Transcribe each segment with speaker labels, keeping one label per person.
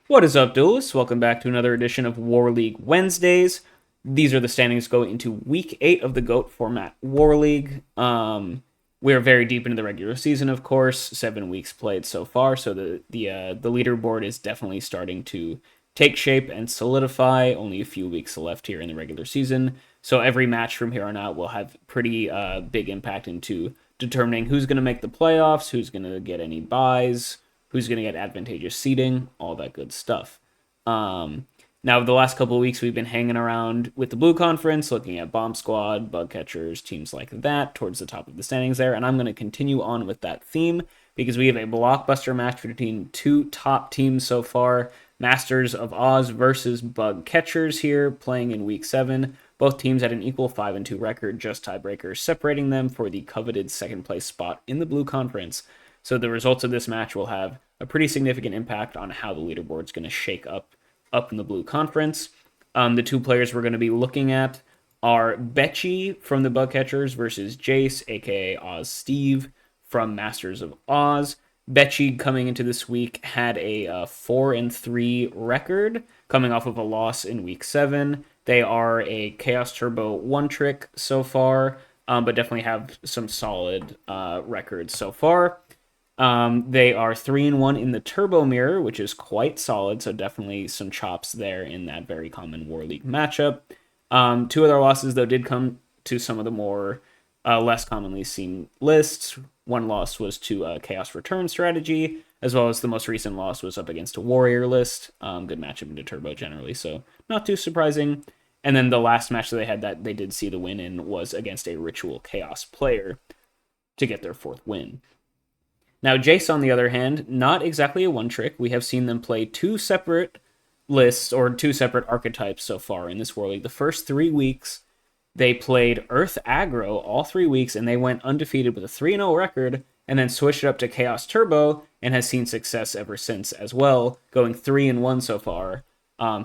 Speaker 1: What is up, duelists? Welcome back to another edition of War League Wednesdays. These are the standings going into Week 8 of the GOAT format War League. We're very deep into the regular season, of course. 7 weeks played so far, so the leaderboard is definitely starting to take shape and solidify. Only a few weeks left here in the regular season, so every match from here on out will have pretty big impact into determining who's going to make the playoffs, who's going to get any buys, who's going to get advantageous seating, all that good stuff. Now, the last couple of weeks, we've been hanging around with the Blue Conference, looking at Bomb Squad, Bug Catchers, teams like that, towards the top of the standings there, and I'm going to continue on with that theme because we have a blockbuster match between two top teams so far. Masters of Oz versus Bug Catchers here, playing in Week 7. Both teams had an equal 5-2 record, just tiebreakers separating them for the coveted second place spot in the Blue Conference. So the results of this match will have a pretty significant impact on how the leaderboard's going to shake up in the Blue Conference. The two players we're going to be looking at are Bechi from the Bug Catchers versus Jase, aka Oz Steve, from Masters of Oz. Bechi coming into this week had a 4-3 record, coming off of a loss in Week 7. They are a Chaos Turbo one trick so far, but definitely have some solid records so far. They are 3-1 in the Turbo Mirror, which is quite solid, so definitely some chops there in that very common War League matchup. Two of their losses, though, did come to some of the more less commonly seen lists. One loss was to Chaos Return Strategy, as well as the most recent loss was up against a Warrior list. Good matchup into Turbo generally, so not too surprising. And then the last match that they had that they did see the win in was against a Ritual Chaos player to get their fourth win. Now, Jase, on the other hand, not exactly a one trick. We have seen them play two separate lists or two separate archetypes so far in this War League. The first 3 weeks, they played Earth Aggro all 3 weeks, and they went undefeated with a 3-0 record, and then switched it up to Chaos Turbo, and has seen success ever since as well, going 3-1 so far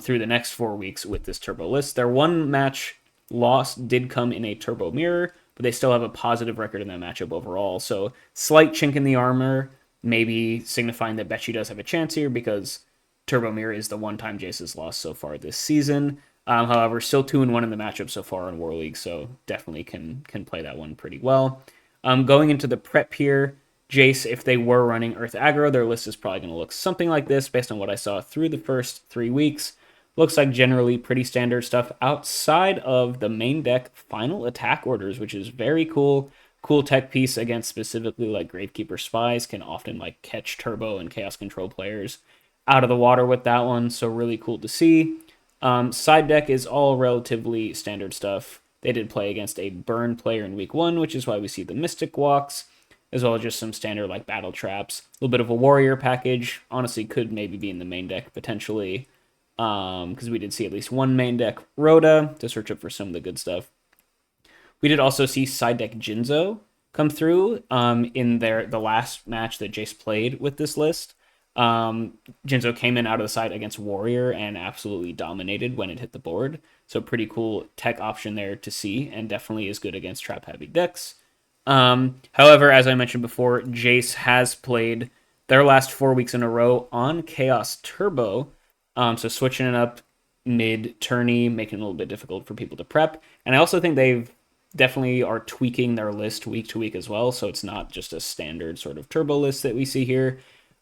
Speaker 1: through the next 4 weeks with this Turbo list. Their one match loss did come in a Turbo Mirror, but they still have a positive record in that matchup overall. So slight chink in the armor, maybe signifying that Bechi does have a chance here because Turbo Mirror is the one time Jace has lost so far this season. However, still 2-1 in the matchup so far in War League, so definitely can play that one pretty well. Going into the prep here, Jase, if they were running Earth Aggro, their list is probably going to look something like this based on what I saw through the first 3 weeks. Looks like generally pretty standard stuff outside of the main deck final attack orders, which is very cool. Cool tech piece against specifically like Gravekeeper Spies can often like catch Turbo and Chaos Control players out of the water with that one, so really cool to see. Side deck is all relatively standard stuff. They did play against a Burn player in Week 1, which is why we see the Mystic Walks, as well as just some standard like Battle Traps. A little bit of a Warrior package. Honestly, could maybe be in the main deck potentially, because we did see at least one main deck Rhoda to search up for some of the good stuff. We did also see side deck Jinzo come through in the last match that Jace played with this list. Jinzo came in out of the side against Warrior and absolutely dominated when it hit the board. So pretty cool tech option there to see, and definitely is good against trap heavy decks. However, as I mentioned before, Jase has played their last 4 weeks in a row on Chaos Turbo. So switching it up mid-tourney, making it a little bit difficult for people to prep. And I also think they've definitely are tweaking their list week to week as well. So it's not just a standard sort of turbo list that we see here.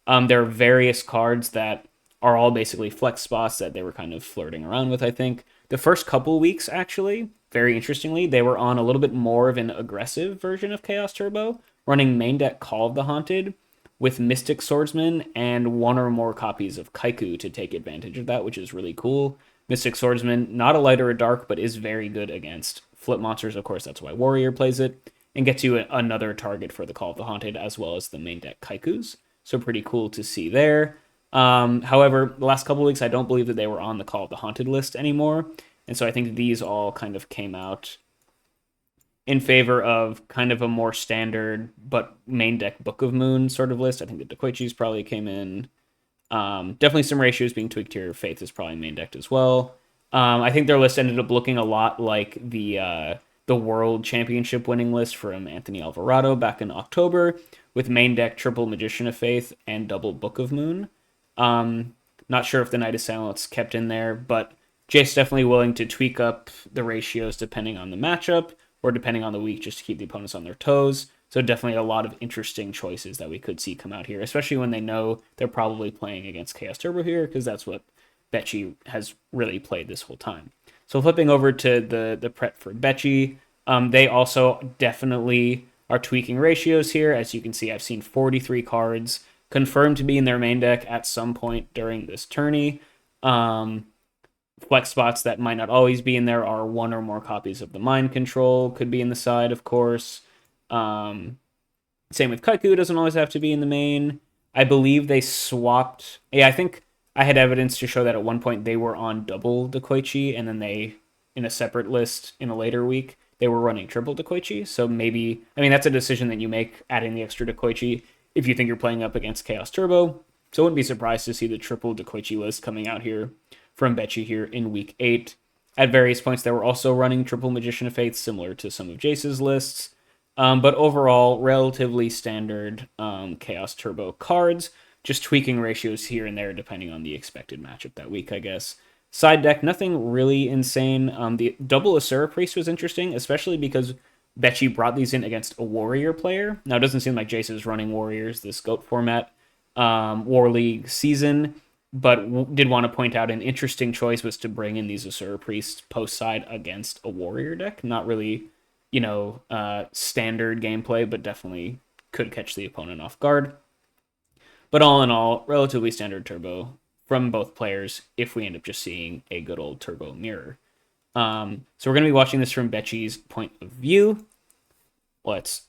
Speaker 1: There are various cards that are all basically flex spots that they were kind of flirting around with, I think. The first couple weeks, actually, very interestingly, they were on a little bit more of an aggressive version of Chaos Turbo, running main deck Call of the Haunted with Mystic Swordsman and one or more copies of Kaiku to take advantage of that, which is really cool. Mystic Swordsman, not a light or a dark, but is very good against flip monsters. Of course, that's why Warrior plays it, and gets you another target for the Call of the Haunted, as well as the main deck Kaikus. So pretty cool to see there. However, the last couple weeks, I don't believe that they were on the Call of the Haunted list anymore. And so I think these all kind of came out in favor of kind of a more standard but main deck Book of Moon sort of list. I think the Dekoichis probably came in. Definitely some ratios being tweaked here. Faith is probably main decked as well. I think their list ended up looking a lot like the World Championship winning list from Anthony Alvarado back in October, with main deck Triple Magician of Faith and Double Book of Moon. Not sure if the Knight of Silence kept in there, but Jase definitely willing to tweak up the ratios depending on the matchup or depending on the week just to keep the opponents on their toes. So definitely a lot of interesting choices that we could see come out here, especially when they know they're probably playing against Chaos Turbo here, because that's what Bechi has really played this whole time. So flipping over to the prep for Bechi, they also definitely are tweaking ratios here. As you can see, I've seen 43 cards confirmed to be in their main deck at some point during this tourney. Flex spots that might not always be in there are one or more copies of the Mind Control, could be in the side, of course. Same with Kaiku, doesn't always have to be in the main. I believe they swapped. Yeah, I think I had evidence to show that at one point they were on double Dekoichi, and then they, in a separate list in a later week, they were running triple Dekoichi. So maybe, I mean, that's a decision that you make, adding the extra Dekoichi, if you think you're playing up against Chaos Turbo. So I wouldn't be surprised to see the triple Dekoichi list coming out here from Bechi here in week 8. At various points, they were also running triple Magician of Faith, similar to some of Jace's lists. But overall, relatively standard Chaos Turbo cards, just tweaking ratios here and there depending on the expected matchup that week, I guess. Side deck, nothing really insane. The double Asura Priest was interesting, especially because Bechi brought these in against a Warrior player. Now, it doesn't seem like Jace is running Warriors this GOAT format War League season, but did want to point out an interesting choice was to bring in these Asura Priests post-side against a Warrior deck. Not really, standard gameplay, but definitely could catch the opponent off guard. But all in all, relatively standard turbo from both players if we end up just seeing a good old turbo mirror. So we're going to be watching this from Bechi's point of view. Let's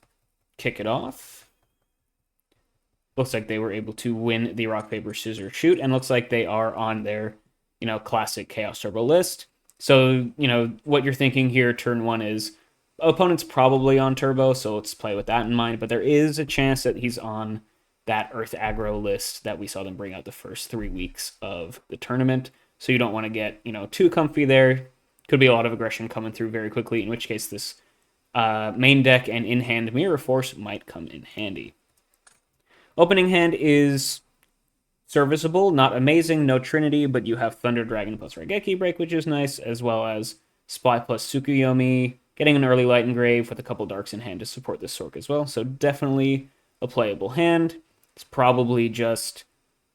Speaker 1: kick it off. Looks like they were able to win the rock, paper, scissors, shoot, and looks like they are on their, classic Chaos Turbo list. So, what you're thinking here, turn 1 is, opponent's probably on Turbo, so let's play with that in mind, but there is a chance that he's on that Earth Aggro list that we saw them bring out the first 3 weeks of the tournament. So you don't want to get, too comfy there. Could be a lot of aggression coming through very quickly, in which case this main deck and in-hand Mirror Force might come in handy. Opening hand is serviceable, not amazing, no Trinity, but you have Thunder Dragon plus Raigeki Break, which is nice, as well as Spy plus Tsukuyomi, getting an early Light Engrave with a couple Darks in hand to support this Sork as well. So definitely a playable hand. It's probably just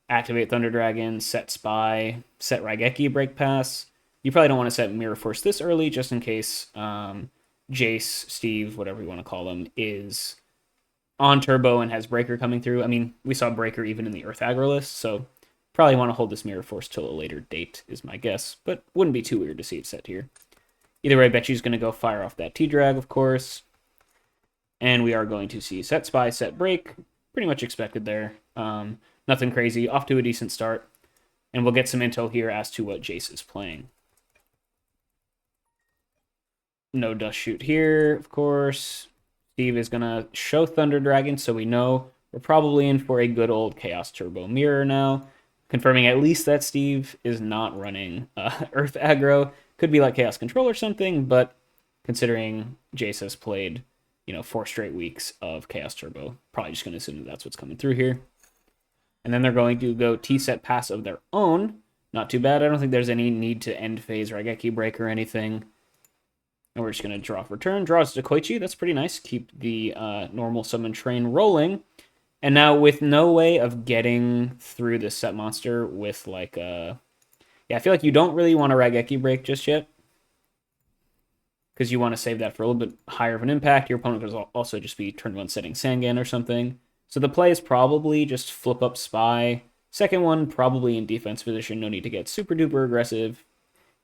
Speaker 1: activate Thunder Dragon, set Spy, set Raigeki Break Pass. You probably don't want to set Mirror Force this early, just in case Jase, Steve, whatever you want to call him, is on Turbo and has Breaker coming through. I mean, we saw Breaker even in the Earth Aggro list, so probably want to hold this Mirror Force till a later date is my guess, but wouldn't be too weird to see it set here. Either way, Bechi's going to go fire off that T-Drag, of course, and we are going to see set Spy, set Break. Pretty much expected there. Nothing crazy, off to a decent start, and we'll get some intel here as to what Jase is playing. No Dust Shoot here, of course. Steve is going to show Thunder Dragon, so we know we're probably in for a good old Chaos Turbo Mirror now. Confirming at least that Steve is not running Earth Aggro. Could be like Chaos Control or something, but considering Jase has played, 4 straight weeks of Chaos Turbo, probably just going to assume that that's what's coming through here. And then they're going to go T-set pass of their own. Not too bad. I don't think there's any need to end phase Raigeki Break or anything. And we're just going to draw off return. Draws to Koichi. That's pretty nice. Keep the normal summon train rolling. And now with no way of getting through this set monster with like a... Yeah, I feel like you don't really want a Raigeki Break just yet. Because you want to save that for a little bit higher of an impact. Your opponent could also just be turn 1 setting Sangan or something. So the play is probably just flip up Spy. Second one, probably in defense position. No need to get super duper aggressive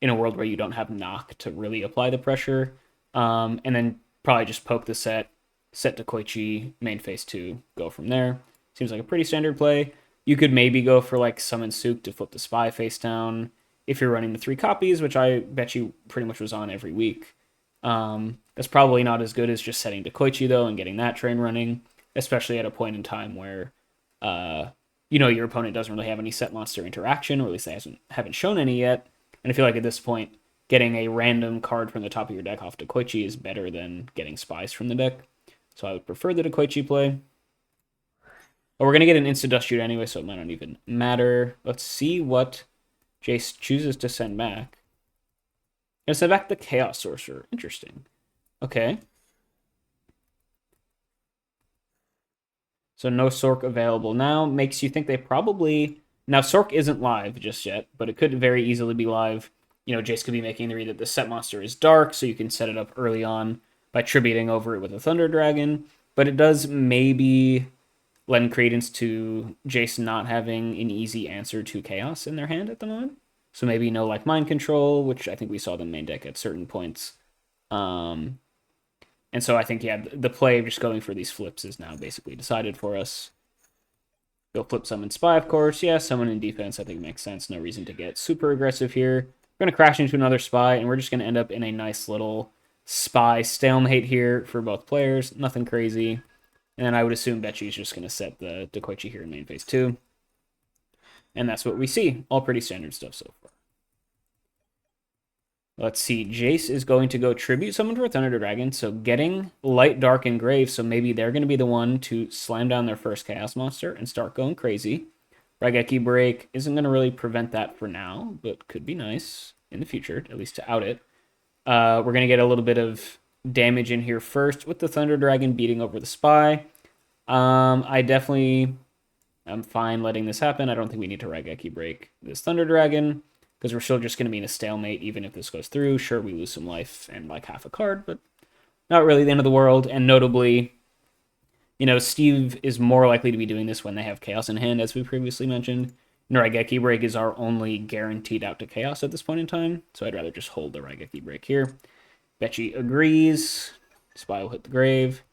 Speaker 1: in a world where you don't have knock to really apply the pressure. And then probably just poke the set to Koichi, main phase 2, go from there. Seems like a pretty standard play. You could maybe go for like Summon Sook to flip the Spy face down if you're running the 3 copies, which I bet you pretty much was on every week. That's probably not as good as just setting to Koichi though and getting that train running, especially at a point in time where your opponent doesn't really have any set monster interaction, or at least they haven't shown any yet. And I feel like at this point, getting a random card from the top of your deck off to Koichi is better than getting Spies from the deck. So I would prefer the Koichi play. But we're going to get an instant dust shoot anyway, so it might not even matter. Let's see what Jase chooses to send back. Gonna send back the Chaos Sorcerer. Interesting. Okay. So no Sork available now. Makes you think they probably... Now, Sork isn't live just yet, but it could very easily be live. You know, Jase could be making the read that the set monster is dark, so you can set it up early on by tributing over it with a Thunder Dragon. But it does maybe lend credence to Jase not having an easy answer to Chaos in their hand at the moment. So maybe no like Mind Control, which I think we saw the main deck at certain points. And so I think, yeah, the play of just going for these flips is now basically decided for us. Go flip summon Spy, of course. Yeah, summon in defense I think makes sense. No reason to get super aggressive here. We're going to crash into another Spy, and we're just going to end up in a nice little Spy stalemate here for both players. Nothing crazy. And then I would assume Bechi is just going to set the Dekoichi here in main phase 2. And that's what we see. All pretty standard stuff so far. Let's see. Jase is going to go Tribute Summon for Thunder Dragon, so getting Light, Dark, and Grave, so maybe they're going to be the one to slam down their first Chaos Monster and start going crazy. Raigeki Break isn't going to really prevent that for now, but could be nice in the future, at least to out it. We're going to get a little bit of damage in here first with the Thunder Dragon beating over the Spy. I'm fine letting this happen. I don't think we need to Raigeki Break this Thunder Dragon, because we're still just going to be in a stalemate even if this goes through. Sure, we lose some life and like half a card, but not really the end of the world. And notably, you know, Steve is more likely to be doing this when they have Chaos in hand, as we previously mentioned. Raigeki Break is our only guaranteed out to Chaos at this point in time, so I'd rather just hold the Raigeki Break here. Bechi agrees. Spy will hit the grave.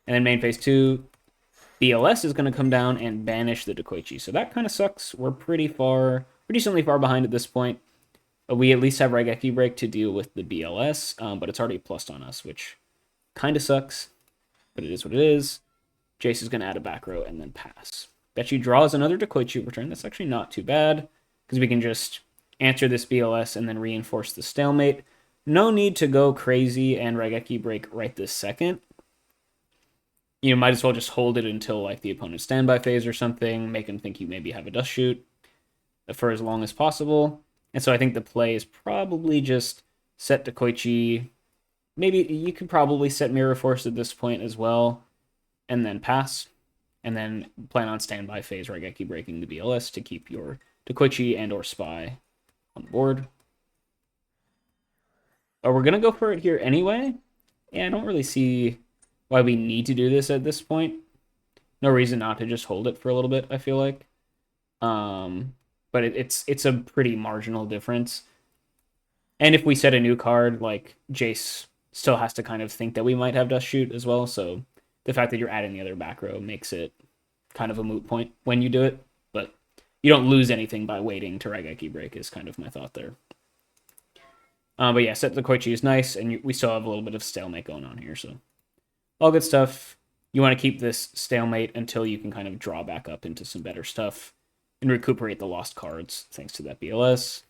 Speaker 1: And then main phase 2, BLS is going to come down and banish the Dekoichi. So that kind of sucks. We're pretty decently far behind at this point. We at least have Raigeki Break to deal with the BLS, but it's already plussed on us, which kind of sucks, but it is what it is. Jase is going to add a back row and then pass. Bechi draws another Dekoichi return. That's actually not too bad, because we can just answer this BLS and then reinforce the stalemate. No need to go crazy and Raigeki Break right this second. You might as well just hold it until like the opponent's standby phase or something, make them think you maybe have a dust shoot for as long as possible. And so I think the play is probably just set Dekoichi. Maybe you could probably set Mirror Force at this point as well, and then pass. And then plan on standby phase Raigeki breaking the BLS to keep your Dekoichi and or Spy on the board. But we're going to go for it here anyway. Yeah, I don't really see why we need to do this at this point. No reason not to just hold it for a little bit, I feel like. But it's a pretty marginal difference. And if we set a new card, like Jase still has to kind of think that we might have Dust Shoot as well. So the fact that you're adding the other back row makes it kind of a moot point when you do it. But you don't lose anything by waiting to Raigeki Break is kind of my thought there. But yeah, set the Koichi is nice, and we still have a little bit of stalemate going on here. So all good stuff. You want to keep this stalemate until you can kind of draw back up into some better stuff and recuperate the lost cards thanks to that BLS.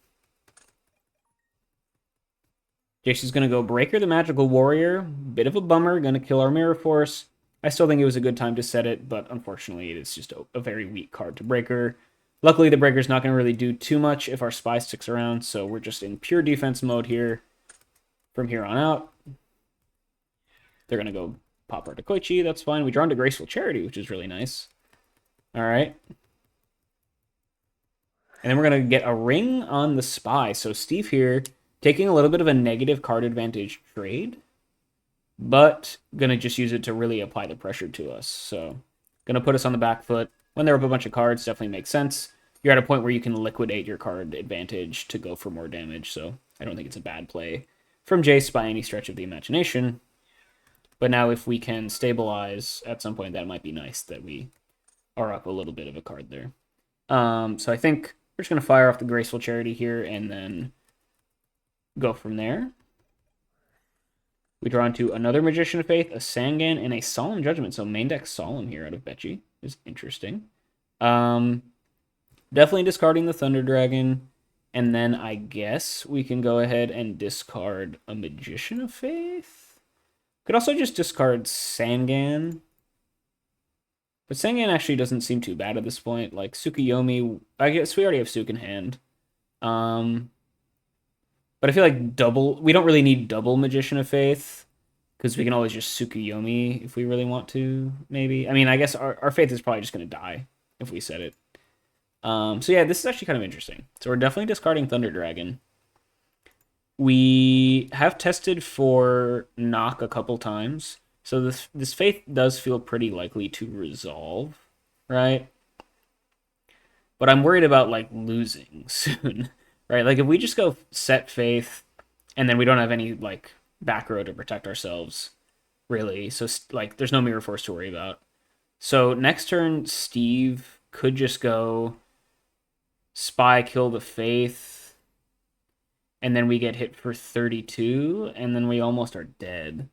Speaker 1: Jase is going to go Breaker the Magical Warrior. Bit of a bummer, going to kill our Mirror Force. I still think it was a good time to set it, but unfortunately it is just a very weak card to Breaker. Luckily, the Breaker's not going to really do too much if our Spy sticks around, so we're just in pure defense mode here from here on out. They're going to go pop our Dekoichi, that's fine. We draw into Graceful Charity, which is really nice. All right. And then we're going to get a ring on the Spy. So Steve here taking a little bit of a negative card advantage trade, but going to just use it to really apply the pressure to us. So going to put us on the back foot. When they're up a bunch of cards, definitely makes sense. You're at a point where you can liquidate your card advantage to go for more damage, so I don't think it's a bad play from Jase by any stretch of the imagination. But now if we can stabilize at some point, that might be nice that we are up a little bit of a card there. So I think we're just going to fire off the Graceful Charity here and then go from there. We draw into another Magician of Faith, a Sangan, and a Solemn Judgment. So main deck Solemn here out of Bechi is interesting. Definitely discarding the Thunder Dragon. And then I guess we can go ahead and discard a Magician of Faith. Could also just discard Sangan. But Sengen actually doesn't seem too bad at this point. Like Tsukuyomi, I guess we already have Suk in hand. Um, but I feel like we don't really need double Magician of Faith because we can always just Tsukuyomi if we really want to, maybe. I mean, I guess our Faith is probably just going to die if we set it. So yeah, this is actually kind of interesting. So we're definitely discarding Thunder Dragon. We have tested for knock a couple times. So this Faith does feel pretty likely to resolve, right? But I'm worried about like losing soon, right? Like if we just go set Faith and then we don't have any like back row to protect ourselves, really. So like there's no Mirror Force to worry about. So next turn, Steve could just go Spy, kill the Faith, and then we get hit for 32, and then we almost are dead.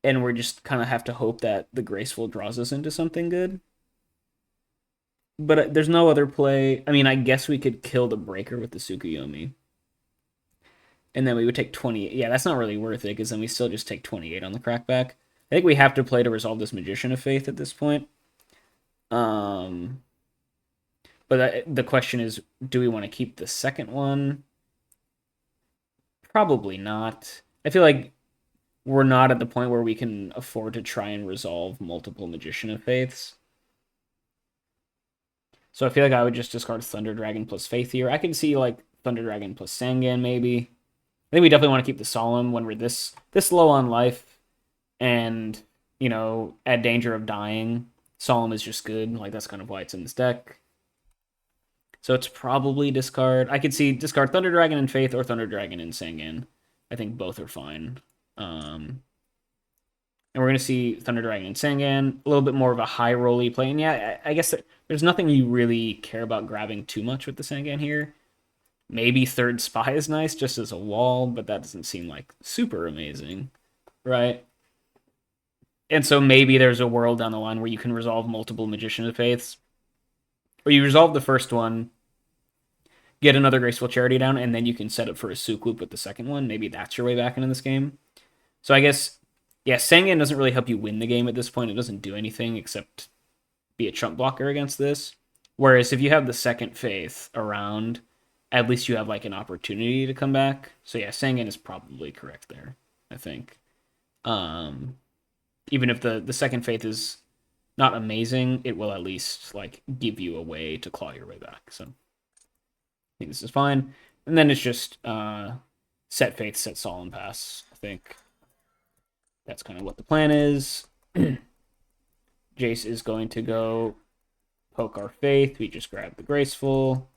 Speaker 1: And we're just kind of have to hope that the Graceful draws us into something good. But there's no other play. I mean, I guess we could kill the Breaker with the Tsukuyomi. And then we would take 28. Yeah, that's not really worth it, because then we still just take 28 on the crackback. I think we have to play to resolve this Magician of Faith at this point. But the question is, do we want to keep the second one? Probably not. I feel like we're not at the point where we can afford to try and resolve multiple Magician of Faiths. So I feel like I would just discard Thunder Dragon plus Faith here. I can see like Thunder Dragon plus Sangan maybe. I think we definitely want to keep the Solemn when we're this low on life and, you know, at danger of dying. Solemn is just good. Like that's kind of why it's in this deck. So it's probably discard. I could see discard Thunder Dragon and Faith or Thunder Dragon and Sangan. I think both are fine. And we're going to see Thunder Dragon and Sangan, a little bit more of a high rolly play. And yeah, I guess there's nothing you really care about grabbing too much with the Sangan here. Maybe third Spy is nice just as a wall, but that doesn't seem like super amazing, right? And so maybe there's a world down the line where you can resolve multiple Magician of Faiths. Or you resolve the first one, get another Graceful Charity down, and then you can set up for a Souk Loop with the second one. Maybe that's your way back into this game. So I guess, yeah, Sangan doesn't really help you win the game at this point. It doesn't do anything except be a chump blocker against this. Whereas if you have the second Faith around, at least you have like an opportunity to come back. So yeah, Sangan is probably correct there, I think. Even if the second Faith is not amazing, it will at least like give you a way to claw your way back. So I think this is fine. And then it's just set Faith, set Solemn Pass. I think that's kind of what the plan is. Jase is going to go poke our Faith. We just grab the Graceful.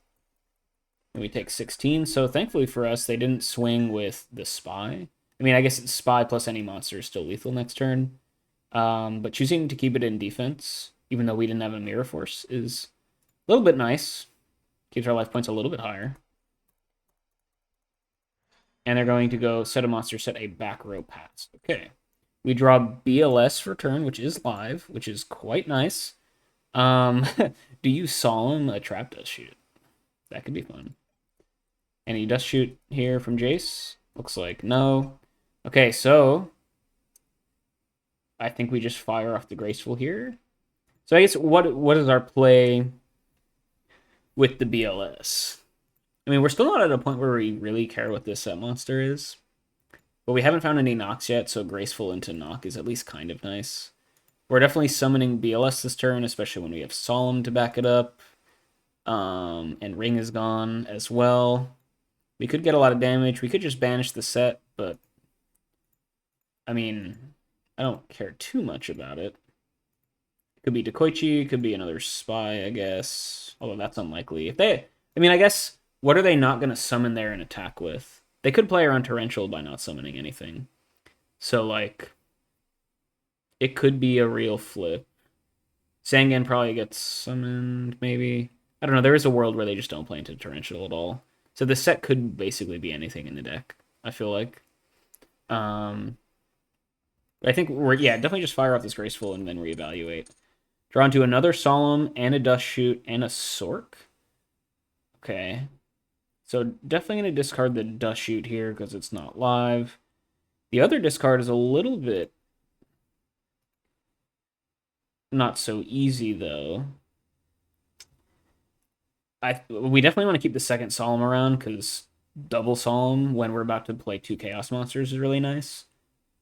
Speaker 1: And we take 16. So thankfully for us, they didn't swing with the Spy. I mean, I guess it's Spy plus any monster is still lethal next turn. But choosing to keep it in defense, even though we didn't have a Mirror Force, is a little bit nice. Keeps our life points a little bit higher. And they're going to go set a monster, set a back row pass. Okay. We draw BLS for turn, which is live, which is quite nice. Do you Solemn a Trap Dust Shoot? That could be fun. Any Dust Shoot here from Jase? Looks like no. Okay, so I think we just fire off the Graceful here. So I guess what is our play with the BLS? I mean, we're still not at a point where we really care what this set monster is. But we haven't found any knocks yet, so Graceful into knock is at least kind of nice. We're definitely summoning BLS this turn, especially when we have Solemn to back it up. And Ring is gone as well. We could get a lot of damage. We could just banish the set, but I mean, I don't care too much about it. Could be Dekoichi, could be another Spy, I guess. Although that's unlikely. I guess, what are they not going to summon there and attack with? They could play around Torrential by not summoning anything. So, like, it could be a real flip. Sangan probably gets summoned, maybe. I don't know. There is a world where they just don't play into Torrential at all. So the set could basically be anything in the deck, I feel like. I think definitely just fire off this Graceful and then reevaluate. Draw into another Solemn and a Dust Shoot and a Sork. Okay. So definitely going to discard the Dust Shoot here because it's not live. The other discard is a little bit not so easy, though. We definitely want to keep the second Solemn around, because double Solemn when we're about to play 2 Chaos Monsters is really nice.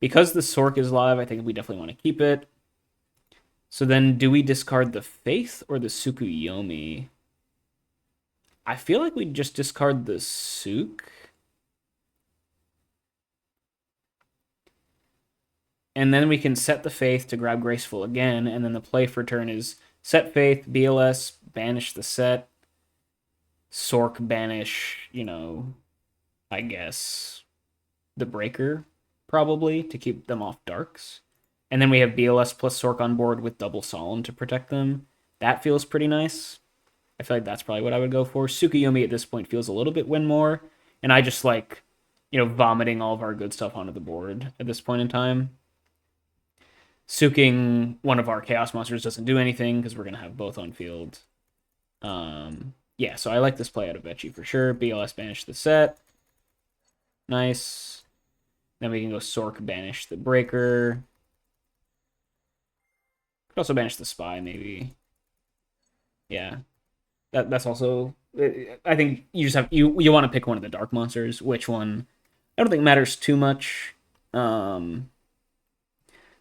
Speaker 1: Because the Sork is live, I think we definitely want to keep it. So then, do we discard the Faith or the Tsukuyomi? I feel like we just discard the Suk. And then we can set the Faith to grab Graceful again, and then the play for turn is set Faith, BLS, banish the set, Sork, banish, I guess, the Breaker, probably, to keep them off darks. And then we have BLS plus Sork on board with double Solemn to protect them. That feels pretty nice. I feel like that's probably what I would go for. Tsukuyomi at this point feels a little bit win more, and I just like, vomiting all of our good stuff onto the board at this point in time. Suking one of our Chaos Monsters doesn't do anything because we're going to have both on field. Yeah, so I like this play out of Bechi for sure. BLS banish the set. Nice. Then we can go Sork banish the Breaker. Could also banish the Spy, maybe. Yeah. That's also... I think you just have... You want to pick one of the Dark Monsters. Which one? I don't think matters too much.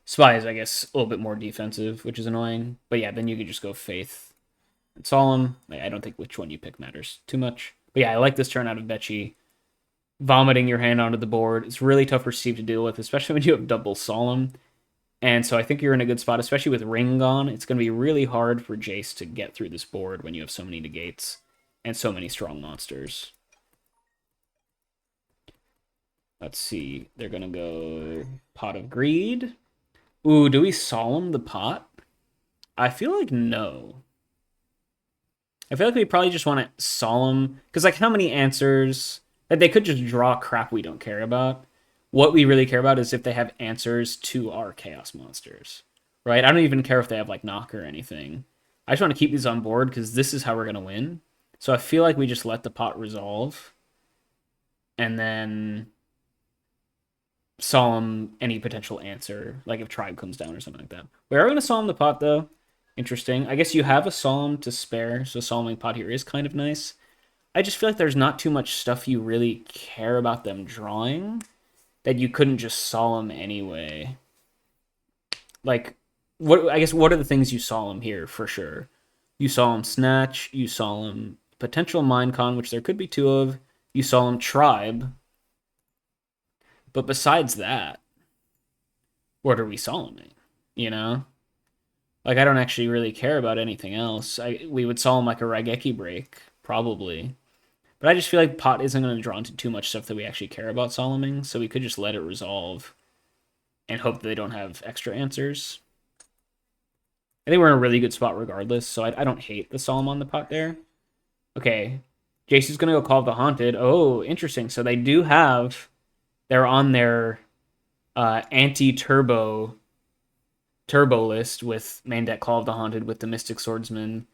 Speaker 1: Spy is, I guess, a little bit more defensive, which is annoying. But yeah, then you could just go Faith and Solemn. I don't think which one you pick matters too much. But yeah, I like this turn out of Bechi. Vomiting your hand onto the board. It's really tough for Steve to deal with, especially when you have double Solemn. And so I think you're in a good spot, especially with Ring gone. It's going to be really hard for Jase to get through this board when you have so many negates and so many strong monsters. Let's see. They're going to go Pot of Greed. Ooh, do we Solemn the pot? I feel like no. I feel like we probably just want to Solemn, because like how many answers that they could just draw crap we don't care about. What we really care about is if they have answers to our Chaos Monsters, right? I don't even care if they have like Knock or anything. I just want to keep these on board because this is how we're going to win. So I feel like we just let the pot resolve and then Solemn any potential answer, like if Tribe comes down or something like that. We are going to Solemn the pot, though. Interesting. I guess you have a Solemn to spare, so Solemning pot here is kind of nice. I just feel like there's not too much stuff you really care about them drawing that you couldn't just Solemn anyway. Like, what are the things you Solemn here for sure? You Solemn Snatch, you Solemn potential Minecon, which there could be 2 of, you Solemn Tribe. But besides that, what are we Solemning? Like, I don't actually really care about anything else. We would Solemn like a Raigeki break, probably. But I just feel like pot isn't going to draw into too much stuff that we actually care about Solemning, so we could just let it resolve and hope that they don't have extra answers. I think we're in a really good spot regardless, so I don't hate the Solemn on the pot there. Okay, Jase is going to go Call of the Haunted. Oh, interesting. So they do have... They're on their anti-turbo list with main deck Call of the Haunted with the Mystic Swordsman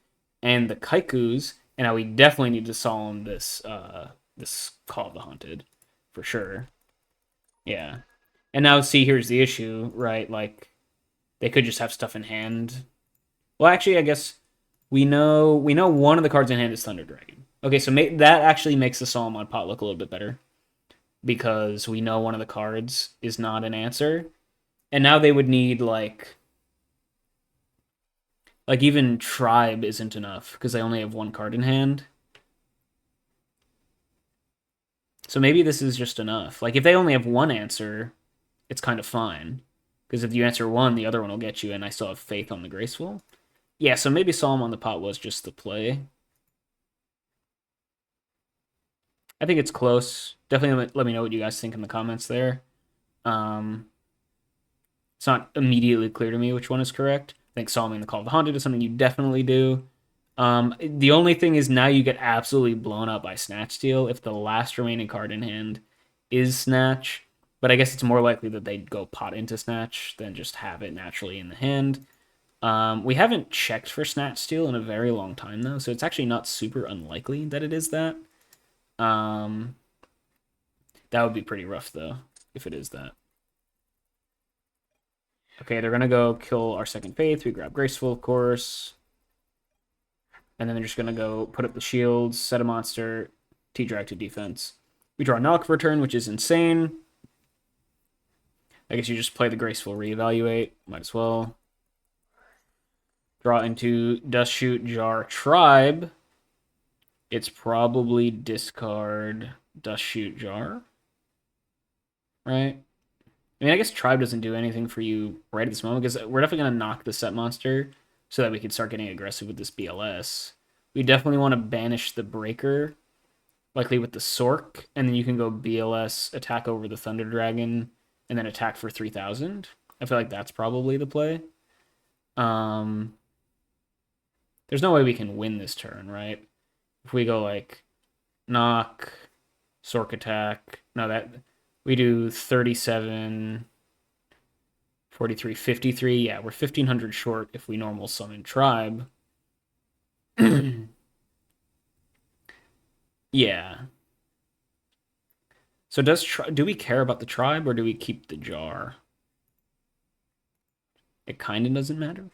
Speaker 1: and the Kaikus, and now we definitely need to Solemn this Call of the Haunted for sure. Yeah. And now see, here's the issue, right? Like they could just have stuff in hand. Well, actually, I guess we know one of the cards in hand is Thunder Dragon. Okay, so that actually makes the Solemn on pot look a little bit better because we know one of the cards is not an answer. And now they would need like even Tribe isn't enough because they only have one card in hand. So maybe this is just enough. Like if they only have one answer, it's kind of fine. Because if you answer one, the other one will get you, and I still have faith on the Graceful. Yeah, so maybe Solemn on the pot was just the play. I think it's close. Definitely let me know what you guys think in the comments there. It's not immediately clear to me which one is correct. I think Solemning the Call of the Haunted is something you definitely do. The only thing is now you get absolutely blown up by Snatch Steal if the last remaining card in hand is Snatch. But I guess it's more likely that they'd go pot into Snatch than just have it naturally in the hand. We haven't checked for Snatch Steal in a very long time, though, so it's actually not super unlikely that it is that. That would be pretty rough, though, if it is that. Okay, they're going to go kill our second faith. We grab Graceful, of course. And then they're just going to go put up the shields, set a monster, T-drag to defense. We draw Knock for turn, which is insane. I guess you just play the Graceful Reevaluate. Might as well. Draw into Dust Shoot Jar Tribe. It's probably discard Dust Shoot Jar. Right? I mean, I guess Tribe doesn't do anything for you right at this moment because we're definitely going to knock the set monster so that we can start getting aggressive with this BLS. We definitely want to banish the Breaker, likely with the Sork, and then you can go BLS, attack over the Thunder Dragon, and then attack for 3,000. I feel like that's probably the play. There's no way we can win this turn, right? If we go like knock, Sork attack, no, that we do 37, 43, 53. Yeah, we're 1,500 short if we normal summon Tribe. Yeah. So do we care about the Tribe or do we keep the jar? It kind of doesn't matter.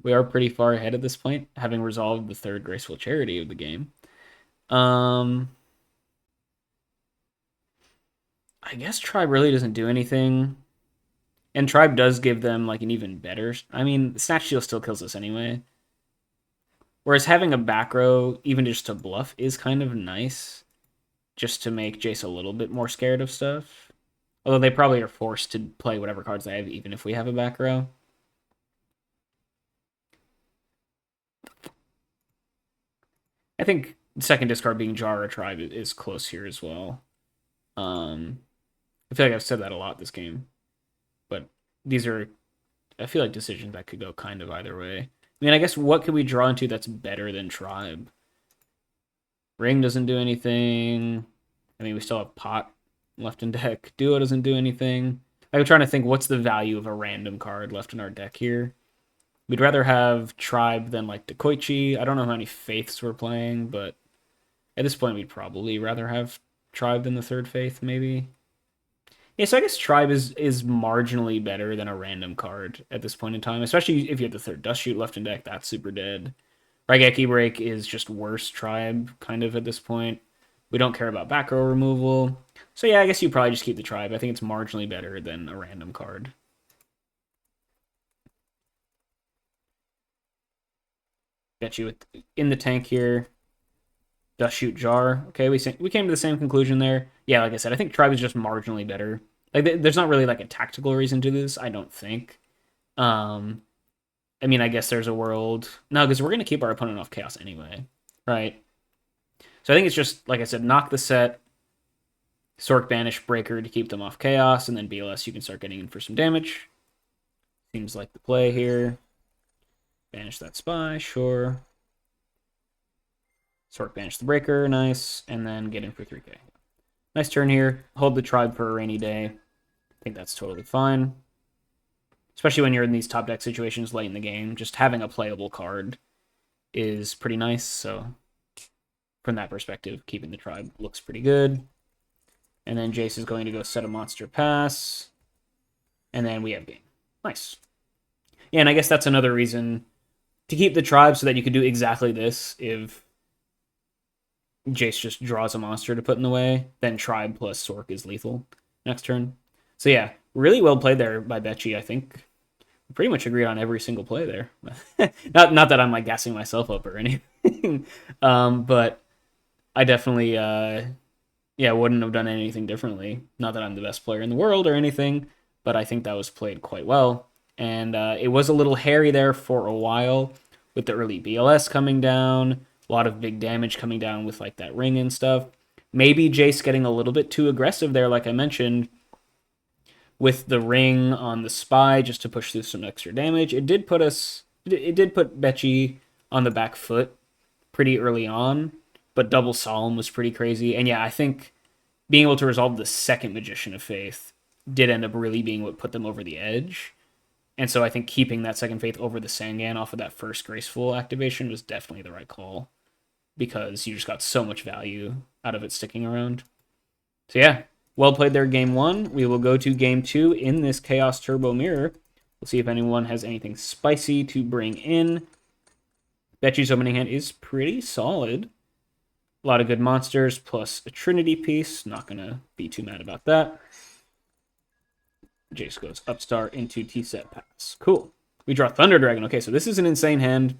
Speaker 1: we are pretty far ahead at this point, having resolved the third Graceful Charity of the game. I guess Tribe really doesn't do anything. And Tribe does give them like an even better... I mean, Snatch Steal still kills us anyway. Whereas having a back row, even just to bluff, is kind of nice. Just to make Jase a little bit more scared of stuff. Although they probably are forced to play whatever cards they have, even if we have a back row. I think second discard being Jar or Tribe is close here as well. I feel like I've said that a lot this game. But these are, I feel like, decisions that could go kind of either way. I mean, I guess what could we draw into that's better than Tribe? Ring doesn't do anything. I mean, we still have Pot left in deck. Duo doesn't do anything. I'm trying to think what's the value of a random card left in our deck here. We'd rather have Tribe than like Dekoichi. I don't know how many Faiths we're playing, but at this point we'd probably rather have Tribe than the third Faith, maybe. Yeah, so I guess Tribe is marginally better than a random card at this point in time, especially if you have the third Dust Shoot left in deck. That's super dead. Raigeki Break is just worse Tribe, kind of, at this point. We don't care about back row removal. So yeah, I guess you probably just keep the Tribe. I think it's marginally better than a random card. Bechi with in the tank here. Dust Shoot Jar. Okay, we came to the same conclusion there. Yeah, like I said, I think Tribe is just marginally better. Like, there's not really like a tactical reason to this, I don't think. I mean, I guess there's a world... No, because we're going to keep our opponent off Chaos anyway, right? So I think it's just, like I said, knock the set, Sork Banish Breaker to keep them off Chaos, and then BLS you can start getting in for some damage. Seems like the play here. Banish that Spy, sure. Sork Banish the Breaker, nice. And then get in for 3k. Nice turn here. Hold the Tribe for a rainy day. I think that's totally fine. Especially when you're in these top deck situations late in the game. Just having a playable card is pretty nice. So from that perspective, keeping the Tribe looks pretty good. And then Jase is going to go set a monster pass. And then we have game. Nice. Yeah, and I guess that's another reason to keep the Tribe so that you can do exactly this if Jase just draws a monster to put in the way. Then Tribe plus Sork is lethal next turn. So yeah, really well played there by Bechi, I think. Pretty much agreed on every single play there. not that I'm like gassing myself up or anything. But I definitely wouldn't have done anything differently. Not that I'm the best player in the world or anything, but I think that was played quite well. And it was a little hairy there for a while with the early BLS coming down, a lot of big damage coming down with like that ring and stuff. Maybe Jase getting a little bit too aggressive there, like I mentioned, with the ring on the Spy just to push through some extra damage. It did put Bechi on the back foot pretty early on, but double Solemn was pretty crazy. And yeah, I think being able to resolve the second Magician of Faith did end up really being what put them over the edge. And so I think keeping that second Faith over the Sangan off of that first Graceful activation was definitely the right call, because you just got so much value out of it sticking around. So yeah, Well played there, game one. We will go to game two in this Chaos Turbo Mirror. We'll see if anyone has anything spicy to bring in. Bechi's opening hand is pretty solid. A lot of good monsters, plus a Trinity piece. Not going to be too mad about that. Jase goes Upstart into T-set pass. Cool. We draw Thunder Dragon. Okay, so this is an insane hand.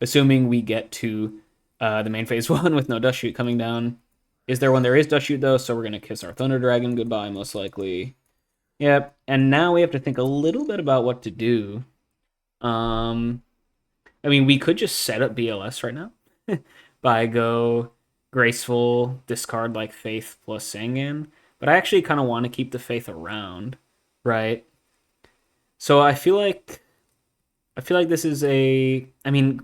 Speaker 1: Assuming we get to the main phase one with no Dust Shoot coming down. Is there one? There is Dust Shoot, though, so we're going to kiss our Thunder Dragon goodbye, most likely. Yep, and now we have to think a little bit about what to do. I mean, we could just set up BLS right now. By go Graceful, discard like Faith plus Sangan. But I actually kind of want to keep the Faith around, right? So I feel like this is a... I mean,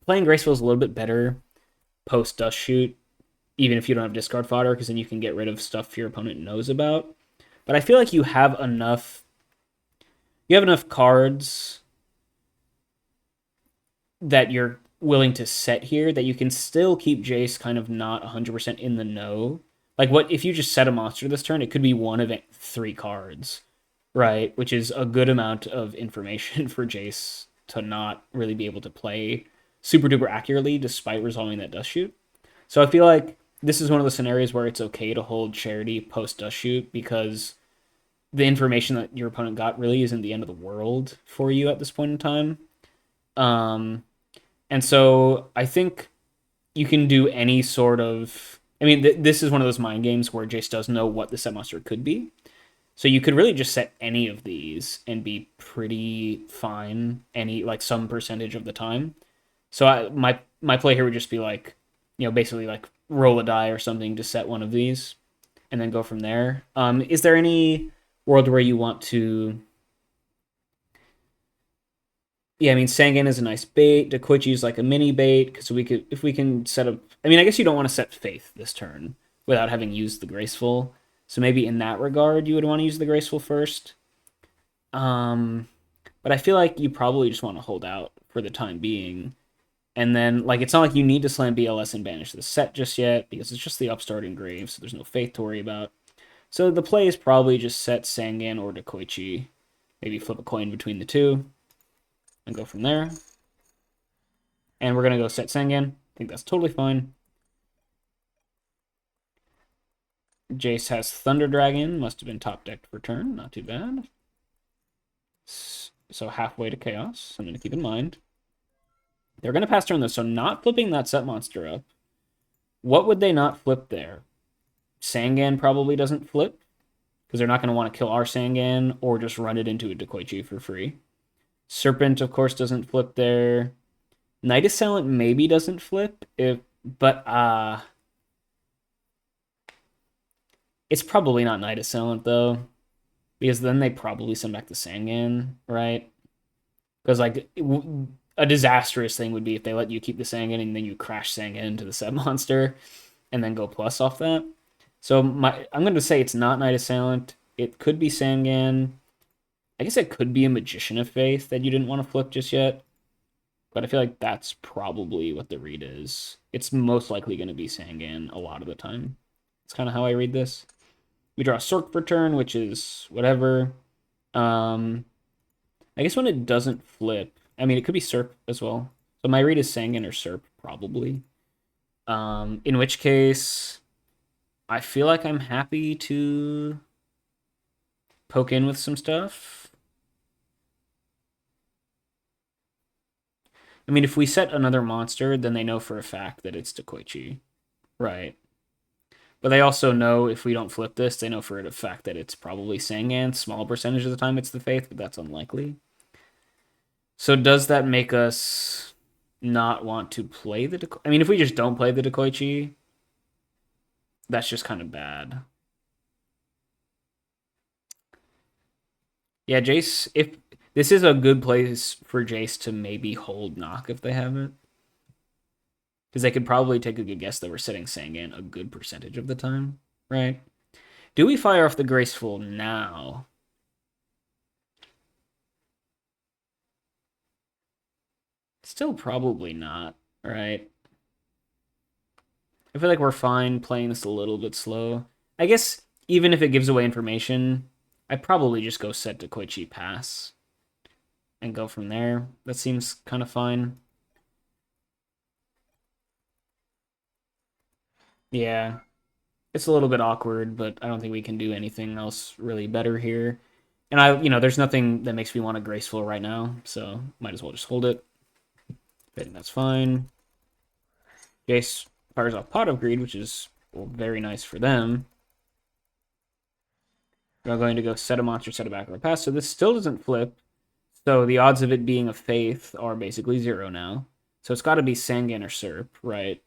Speaker 1: playing Graceful is a little bit better post Dust Shoot, even if you don't have discard fodder, because then you can get rid of stuff your opponent knows about. But I feel like you have enough cards that you're willing to set here that you can still keep Jase kind of not 100% in the know. Like, what if you just set a monster this turn? It could be one of 3 cards, right? Which is a good amount of information for Jase to not really be able to play super duper accurately despite resolving that Dust Shoot. So I feel like this is one of the scenarios where it's okay to hold Charity post Dust Shoot because the information that your opponent got really isn't the end of the world for you at this point in time. And so I think you can do any sort of... I mean, this is one of those mind games where Jace does know what the set monster could be. So you could really just set any of these and be pretty fine some percentage of the time. So my play here would just be like, basically like roll a die or something to set one of these and then go from there. Is there any world where you want to... Yeah, I mean, Sangan is a nice bait. Dekoichi is like a mini bait, because if we can set up... I mean, I guess you don't want to set Faith this turn without having used the Graceful. So maybe in that regard, you would want to use the Graceful first. But I feel like you probably just want to hold out for the time being. And then, it's not like you need to slam BLS and banish the set just yet, because it's just the Upstart and Grave, so there's no Faith to worry about. So the play is probably just set Sangan or Dekoichi. Maybe flip a coin between the two and go from there. And we're going to go set Sangan. I think that's totally fine. Jase has Thunder Dragon. Must have been top decked for turn. Not too bad. So halfway to Chaos. Something to keep in mind. They're going to pass turn, though, so not flipping that set monster up. What would they not flip there? Sangan probably doesn't flip, because they're not going to want to kill our Sangan or just run it into a Dekoichi for free. Serpent, of course, doesn't flip there. Night Assailant maybe doesn't flip, but it's probably not Night Assailant, though, because then they probably send back the Sangan, right? Because, a disastrous thing would be if they let you keep the Sangan and then you crash Sangan into the set monster and then go plus off that. So I'm going to say it's not Night Assailant. It could be Sangan. I guess it could be a Magician of Faith that you didn't want to flip just yet. But I feel like that's probably what the read is. It's most likely going to be Sangan a lot of the time. It's kind of how I read this. We draw a Sork for turn, which is whatever. I guess when it doesn't flip... I mean, it could be Serp as well. So my read is Sangan or Serp, probably. In which case, I feel like I'm happy to poke in with some stuff. I mean, if we set another monster, then they know for a fact that it's Dekoichi. Right. But they also know if we don't flip this, they know for a fact that it's probably Sangan. Small percentage of the time it's the Faith, but that's unlikely. So does that make us not want to play the Dekoichi? I mean, if we just don't play the Dekoichi, that's just kind of bad. Yeah, Jase, if this is a good place for Jase to maybe hold knock if they haven't. Because they could probably take a good guess that we're setting Sangan a good percentage of the time, right? Do we fire off the Graceful now? Still probably not, right? I feel like we're fine playing this a little bit slow. I guess even if it gives away information, I'd probably just go set to Koichi pass and go from there. That seems kind of fine. Yeah, it's a little bit awkward, but I don't think we can do anything else really better here. And there's nothing that makes me want a graceful right now, so might as well just hold it. I think that's fine. Jase fires off Pot of Greed, which is very nice for them. We're going to go set a monster, set a back pass. So this still doesn't flip. So the odds of it being a Faith are basically 0 now. So it's got to be Sangan or Serp, right?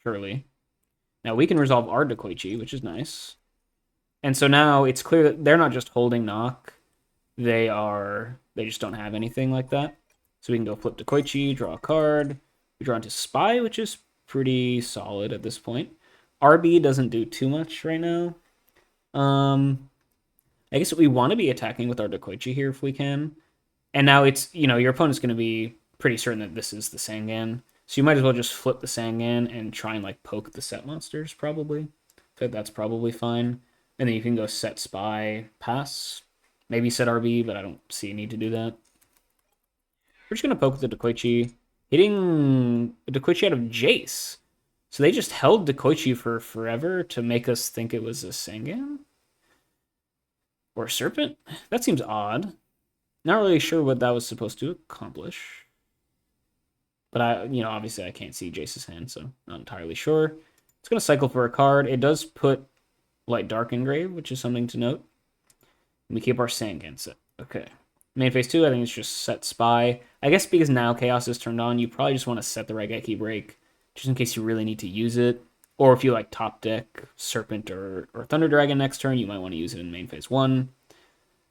Speaker 1: Surely. Now we can resolve our Dekoichi, which is nice. And so now it's clear that they're not just holding knock. They just don't have anything like that. So we can go flip Dekoichi, draw a card. We draw into Spy, which is pretty solid at this point. RB doesn't do too much right now. I guess we want to be attacking with our Dekoichi here if we can. And now it's, your opponent's going to be pretty certain that this is the Sangan. So you might as well just flip the Sangan and try and like poke the set monsters, probably. So that's probably fine. And then you can go set Spy, pass. Maybe set RB, but I don't see a need to do that. We're just going to poke the Dekoichi. Hitting a Dekoichi out of Jase. So they just held Dekoichi for forever to make us think it was a Sangan? Or a Serpent? That seems odd. Not really sure what that was supposed to accomplish. But obviously I can't see Jace's hand, so not entirely sure. It's going to cycle for a card. It does put Light Dark Engrave, which is something to note. And we keep our Sangan set. Okay. Main phase 2, I think it's just set Spy. I guess because now Chaos is turned on, you probably just want to set the Raigeki Break, just in case you really need to use it. Or if you like top deck Serpent or Thunder Dragon next turn, you might want to use it in main phase 1.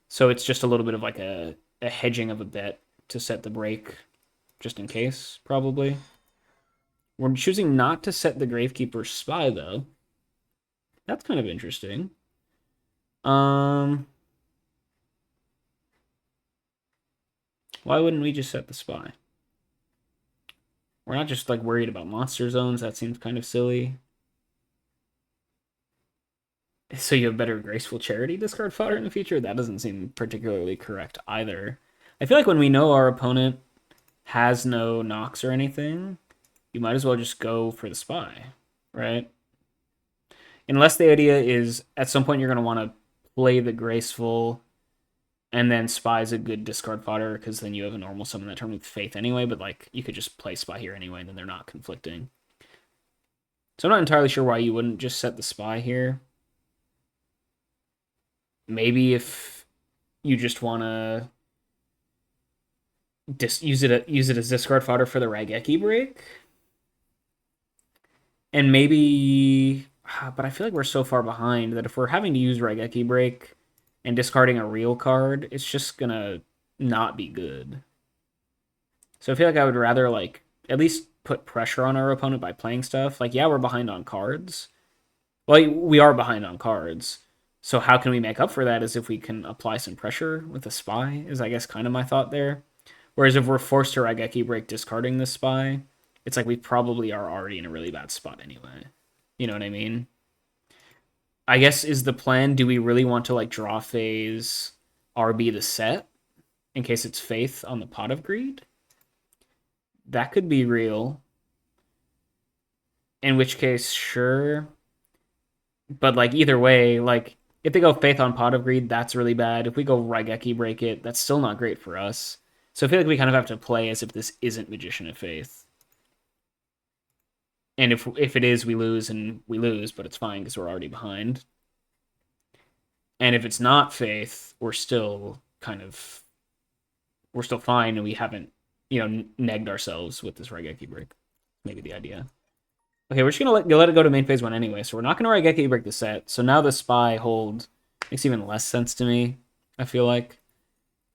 Speaker 1: So it's just a little bit of like a hedging of a bet to set the break, just in case, probably. We're choosing not to set the Gravekeeper Spy, though. That's kind of interesting. Why wouldn't we just set the Spy? We're not just like worried about monster zones. That seems kind of silly. So you have better Graceful Charity discard fodder in the future? That doesn't seem particularly correct either. I feel like when we know our opponent has no knocks or anything, you might as well just go for the Spy, right? Unless the idea is at some point you're going to want to play the Graceful and then Spy's a good discard fodder because then you have a normal summon that turn with Faith anyway, but like you could just play Spy here anyway and then they're not conflicting. So I'm not entirely sure why you wouldn't just set the Spy here. Maybe if you just want to use it as discard fodder for the Raigeki break. And maybe, but I feel like we're so far behind that if we're having to use Raigeki break and discarding a real card, it's just gonna not be good. So I feel like I would rather like at least put pressure on our opponent by playing stuff. Like, yeah, we're behind on cards. Well, we are behind on cards. So how can we make up for that is if we can apply some pressure with a Spy, is I guess kind of my thought there. Whereas if we're forced to Raigeki break discarding the Spy, it's like we probably are already in a really bad spot anyway. You know what I mean? I guess is the plan, do we really want to like draw phase RB the set in case it's Faith on the Pot of Greed? That could be real. In which case, sure. But like either way, like if they go Faith on Pot of Greed, that's really bad. If we go Raigeki break it, that's still not great for us. So I feel like we kind of have to play as if this isn't Magician of Faith. And if it is, we lose, and we lose, but it's fine because we're already behind. And if it's not Faith, we're still fine, and we haven't, negged ourselves with this Raigeki break. Maybe the idea. Okay, we're just gonna let it go to main phase 1 anyway, so we're not gonna Raigeki break the set. So now the Spy hold makes even less sense to me, I feel like.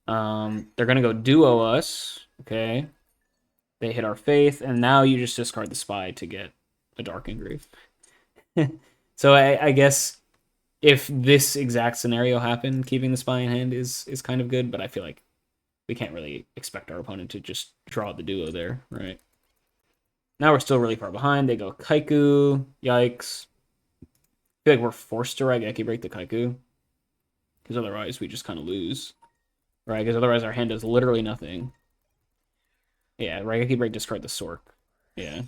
Speaker 1: They're gonna go duo us, okay. They hit our Faith, and now you just discard the Spy to get a Dark Engrave. So I guess if this exact scenario happened, keeping the Spy in hand is kind of good, but I feel like we can't really expect our opponent to just draw the duo there, right? Now we're still really far behind. They go Kaiku, yikes. feel like we're forced to Raigeki break the Kaiku. Because otherwise we just kind of lose. Right? Because otherwise our hand does literally nothing. Yeah, Raigeki break, discard the Sork. Yeah.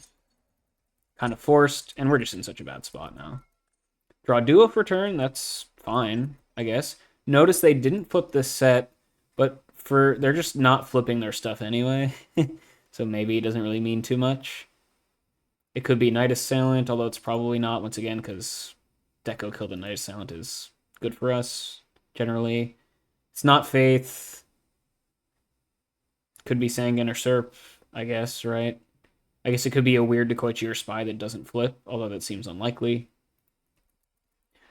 Speaker 1: Kind of forced, and we're just in such a bad spot now. Draw duo for turn, that's fine, I guess. Notice they didn't flip this set, but they're just not flipping their stuff anyway. So maybe it doesn't really mean too much. It could be Knight Assailant, although it's probably not, once again, because Deco kill the Knight Assailant is good for us, generally. It's not Faith. Could be Sangan or Serp, I guess, right? I guess it could be a weird Dekoichi or Spy that doesn't flip, although that seems unlikely.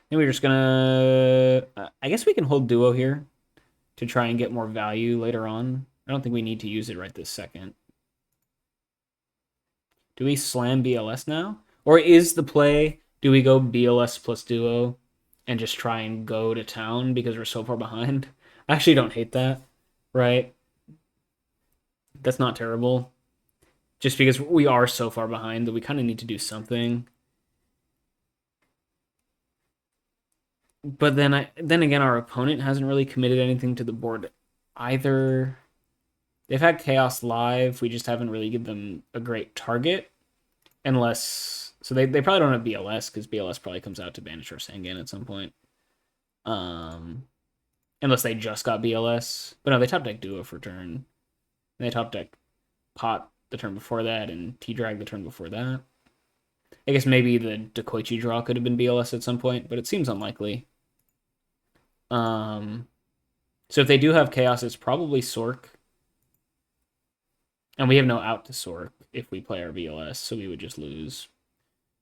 Speaker 1: Then we're just gonna... I guess we can hold Duo here to try and get more value later on. I don't think we need to use it right this second. Do we slam BLS now? Or is the play, do we go BLS plus Duo and just try and go to town because we're so far behind? I actually don't hate that, right? That's not terrible. Just because we are so far behind that we kind of need to do something. But then again, our opponent hasn't really committed anything to the board either. They've had Chaos live. We just haven't really given them a great target. Unless... So they probably don't have BLS, because BLS probably comes out to banish our Sangan at some point. Unless they just got BLS. But no, they top deck Duo for turn. They top deck Pot the turn before that, and T-Drag the turn before that. I guess maybe the Dekoichi draw could have been BLS at some point, but it seems unlikely. So if they do have Chaos, it's probably Sork. And we have no out to Sork if we play our BLS, so we would just lose.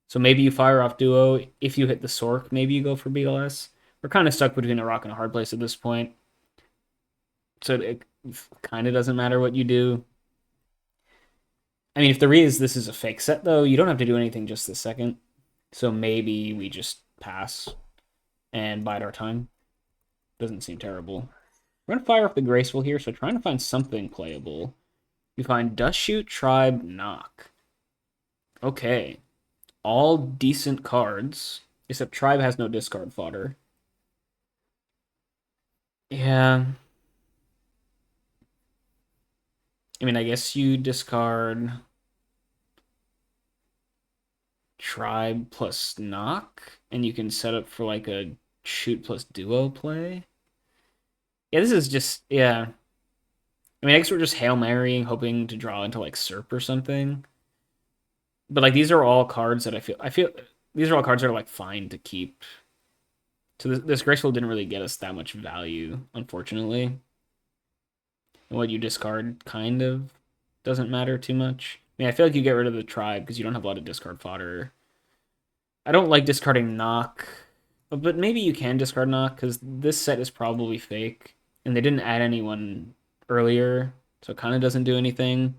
Speaker 1: So maybe you fire off Duo. If you hit the Sork, maybe you go for BLS. We're kind of stuck between a rock and a hard place at this point. So it kind of doesn't matter what you do. I mean, if the is this is a fake set, though, you don't have to do anything just this second. So maybe we just pass and bide our time. Doesn't seem terrible. We're going to fire off the Graceful here, so trying to find something playable. You find Dust Shoot, Tribe, Knock. Okay. All decent cards, except Tribe has no discard fodder. Yeah. I mean, I guess you discard Tribe plus Knock, and you can set up for like a Shoot plus Duo play. Yeah, this is just, yeah. I mean, I guess we're just Hail Marying, hoping to draw into like Serp or something. But like these are all cards that I feel these are all cards that are like fine to keep. So this Graceful didn't really get us that much value, unfortunately. And what you discard kind of doesn't matter too much. I mean, I feel like you get rid of the Tribe because you don't have a lot of discard fodder. I don't like discarding Knock, but maybe you can discard Knock because this set is probably fake. And they didn't add anyone earlier, so it kind of doesn't do anything.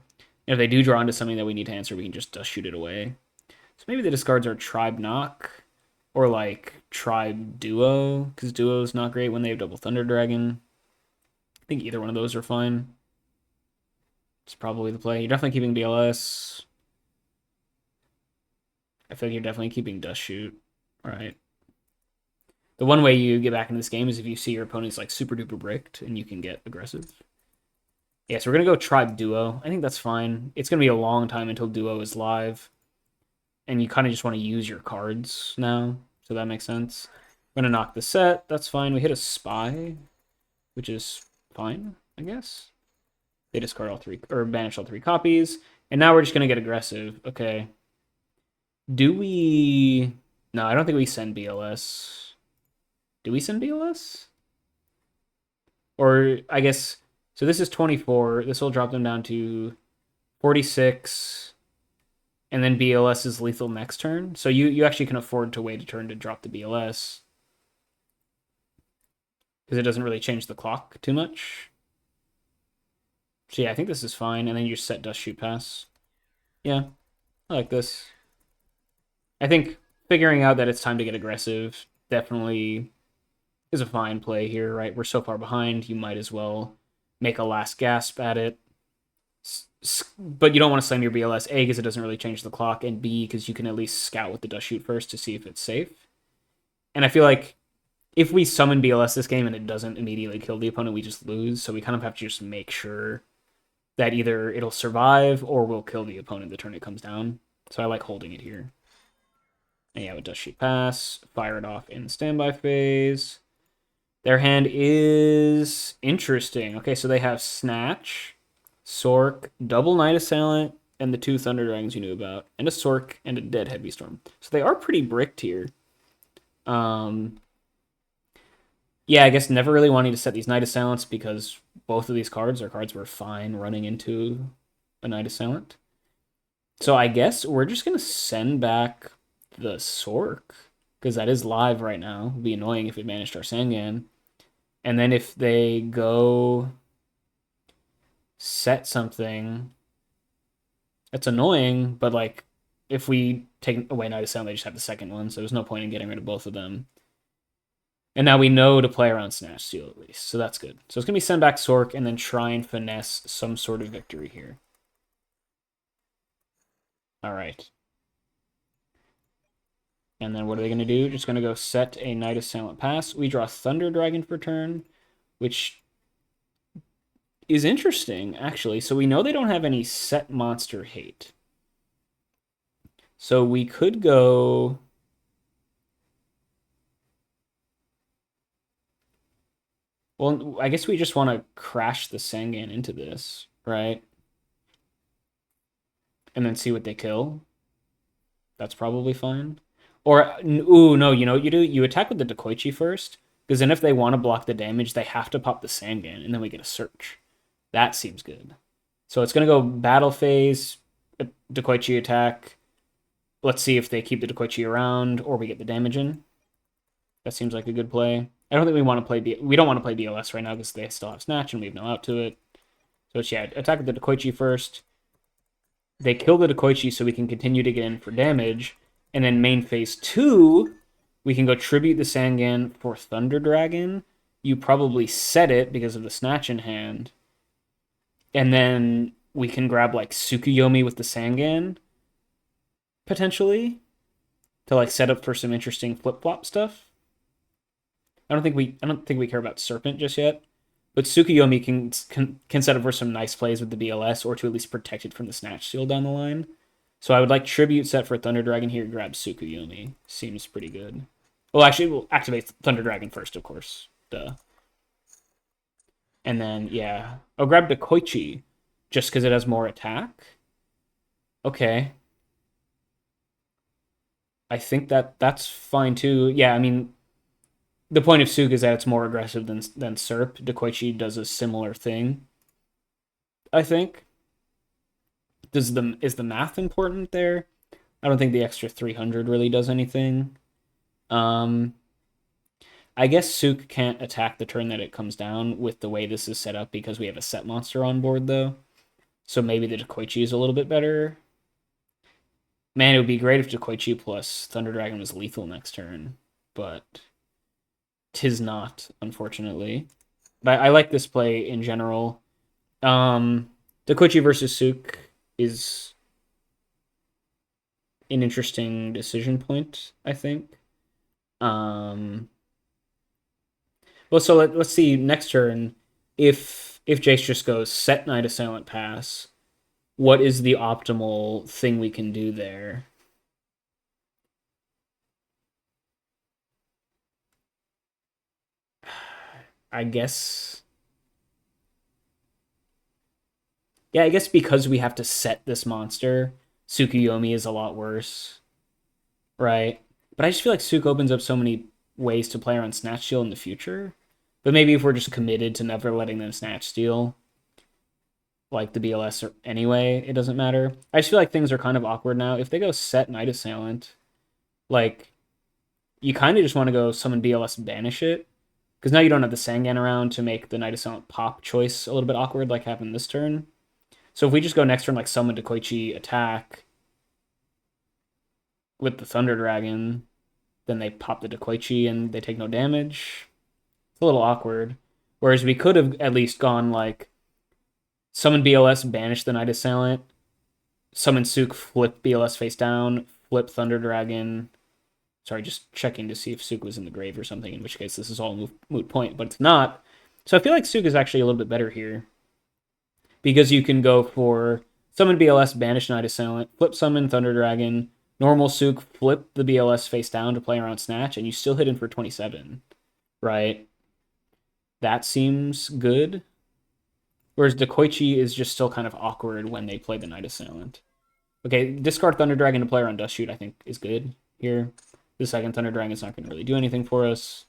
Speaker 1: And if they do draw into something that we need to answer, we can just shoot it away. So maybe the discards are Tribe Knock, or like Tribe Duo, because Duo is not great when they have Double Thunder Dragon. I think either one of those are fine. It's probably the play. You're definitely keeping BLS. I feel like you're definitely keeping Dust Shoot. All right. The one way you get back into this game is if you see your opponent's like super duper bricked and you can get aggressive. Yeah, so we're going to go Tribe Duo. I think that's fine. It's going to be a long time until Duo is live. And you kind of just want to use your cards now. So that makes sense. We're going to knock the set. That's fine. We hit a Spy, which is fine, I guess. They discard all three, or banish all three copies. And now we're just going to get aggressive. Okay. Do we... No, I don't think we send BLS. Do we send BLS? Or, I guess... So this is 24. This will drop them down to 46. And then BLS is lethal next turn. So you actually can afford to wait a turn to drop the BLS. Because it doesn't really change the clock too much. So yeah, I think this is fine. And then you just set Dust Shoot Pass. Yeah, I like this. I think figuring out that it's time to get aggressive definitely is a fine play here, right? We're so far behind, you might as well make a last gasp at it. But you don't want to slam your BLS, A, because it doesn't really change the clock, and B, because you can at least scout with the Dust Shoot first to see if it's safe. And I feel like if we summon BLS this game and it doesn't immediately kill the opponent, we just lose. So we kind of have to just make sure that either it'll survive or we'll kill the opponent the turn it comes down. So I like holding it here. And yeah, it does she pass, fire it off in the standby phase. Their hand is interesting. Okay, so they have Snatch, Sork, double Night Assailant, and the 2 Thunder Dragons you knew about, and a Sork and a Dead Heavy Storm. So they are pretty bricked here. Yeah, I guess never really wanting to set these Night Assailants because both of these cards are cards we're fine running into a Night Assailant. So I guess we're just going to send back the Sork because that is live right now. It'd be annoying if it managed our Sangan. And then if they go set something, it's annoying, but like if we take away Night Assailant, they just have the second one, so there's no point in getting rid of both of them. And now we know to play around Snatch Steal at least, so that's good. So it's going to be send back Sork and then try and finesse some sort of victory here. All right. And then what are they going to do? Just going to go set a Night Assailant pass. We draw Thunder Dragon for turn, which is interesting, actually. So we know they don't have any set monster hate. So we could go... Well, I guess we just want to crash the Sangan into this, right? And then see what they kill. That's probably fine. Or, ooh, no, you know what you do? You attack with the Dekoichi first, because then if they want to block the damage, they have to pop the Sangan, and then we get a search. That seems good. So it's going to go battle phase, Dekoichi attack. Let's see if they keep the Dekoichi around, or we get the damage in. That seems like a good play. I don't think we want to play... We don't want to play BLS right now, because they still have Snatch, and we have no out to it. So it's, yeah, attack with the Dekoichi first. They kill the Dekoichi so we can continue to get in for damage. And then main phase 2, we can go tribute the Sangan for Thunder Dragon. You probably set it because of the Snatch in hand. And then we can grab like Tsukuyomi with the Sangan, potentially, to like set up for some interesting flip-flop stuff. I don't think we care about Serpent just yet. But Tsukuyomi can set up for some nice plays with the BLS, or to at least protect it from the Snatch Seal down the line. So I would like Tribute set for Thunder Dragon here, grab Tsukuyomi. Seems pretty good. Well, actually, we'll activate Thunder Dragon first, of course. Duh. And then, yeah. I'll grab Dekoichi, just because it has more attack. Okay. I think that's fine, too. Yeah, I mean, the point of Suk is that it's more aggressive than Serp. Dekoichi does a similar thing, I think. Is the math important there? I don't think the extra 300 really does anything. I guess Suk can't attack the turn that it comes down with the way this is set up because we have a set monster on board, though. So maybe the Dekoichi is a little bit better. Man, it would be great if Dekoichi plus Thunder Dragon was lethal next turn, but 'tis not, unfortunately. But I like this play in general. Dekoichi versus Suk is an interesting decision point, I think. Well, so let's see next turn. If Jase just goes set Night Assailant pass, what is the optimal thing we can do there? I guess... Yeah, I guess because we have to set this monster, Tsukuyomi is a lot worse. Right? But I just feel like Suk opens up so many ways to play around Snatch Steal in the future. But maybe if we're just committed to never letting them Snatch Steal, like the BLS or anyway, it doesn't matter. I just feel like things are kind of awkward now. If they go set Night Assailant, like, you kind of just want to go summon BLS banish it. Because now you don't have the Sangan around to make the Night Assailant pop choice a little bit awkward like happened this turn. So if we just go next turn, like summon Dekoichi attack with the Thunder Dragon, then they pop the Dekoichi and they take no damage. It's a little awkward. Whereas we could have at least gone like summon BLS, banish the Night Assailant, summon Suk, flip BLS face down, flip Thunder Dragon, Sorry, just checking to see if Suk was in the grave or something, in which case this is all a moot point, but it's not. So I feel like Suk is actually a little bit better here. Because you can go for summon BLS, banish Knight Assailant, flip summon Thunder Dragon, normal Suk, flip the BLS face down to play around Snatch, and you still hit in for 27, right? That seems good. Whereas Dekoichi is just still kind of awkward when they play the Knight Assailant. Okay, discard Thunder Dragon to play around Dust Shoot, I think, is good here. The second Thunder Dragon is not going to really do anything for us.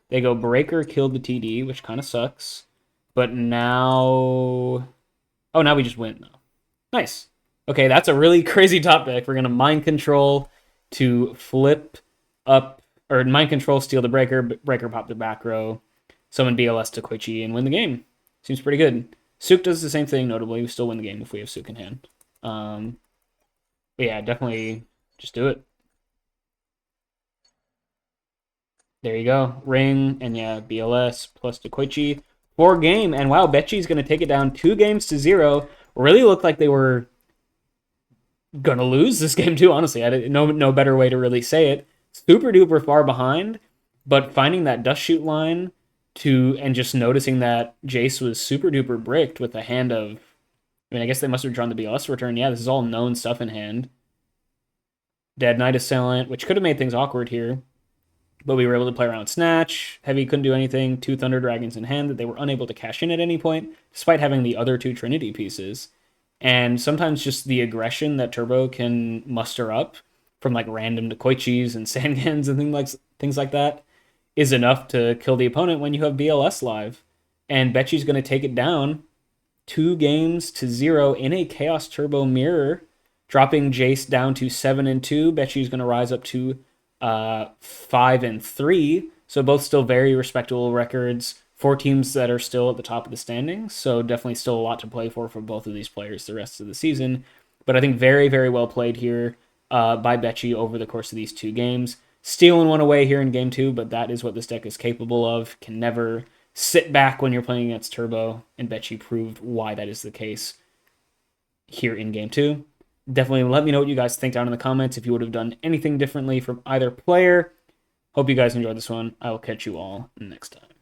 Speaker 1: They go Breaker, killed the TD, which kind of sucks. But now... Oh, now we just win, though. Nice. Okay, that's a really crazy top deck. We're going to Mind Control to flip up... Or Mind Control, steal the Breaker, Breaker pop the back row, summon BLS to Koichi, and win the game. Seems pretty good. Suk does the same thing, notably. We still win the game if we have Suk in hand. But yeah, definitely just do it. There you go. Ring, and yeah, BLS plus Dekoichi. 4 game, and wow, Bechi's going to take it down 2-0. Really looked like they were going to lose this game too, honestly. I didn't know no better way to really say it. Super duper far behind, but finding that Dust Shoot line and just noticing that Jase was super duper bricked with a hand of... I mean, I guess they must have drawn the BLS return. Yeah, this is all known stuff in hand. Dead Knight Assailant, which could have made things awkward here. But we were able to play around Snatch. Heavy couldn't do anything. 2 Thunder Dragons in hand that they were unable to cash in at any point, despite having the other 2 Trinity pieces. And sometimes just the aggression that Turbo can muster up from like random Dekoichis and Sangans and things like that is enough to kill the opponent when you have BLS live. And Bechi's going to take it down 2-0 in a Chaos Turbo mirror, dropping Jase down to 7-2. Bechi's going to rise up to 5-3. So both still very respectable records for teams that are still at the top of the standings. So definitely still a lot to play for both of these players the rest of the season. But I think very, very well played here by Bechi over the course of these 2 games. Stealing one away here in game 2, but that is what this deck is capable of. Can never sit back when you're playing against Turbo, and Bechi proved why that is the case here in game 2. Definitely let me know what you guys think down in the comments if you would have done anything differently from either player. Hope you guys enjoyed this one. I will catch you all next time.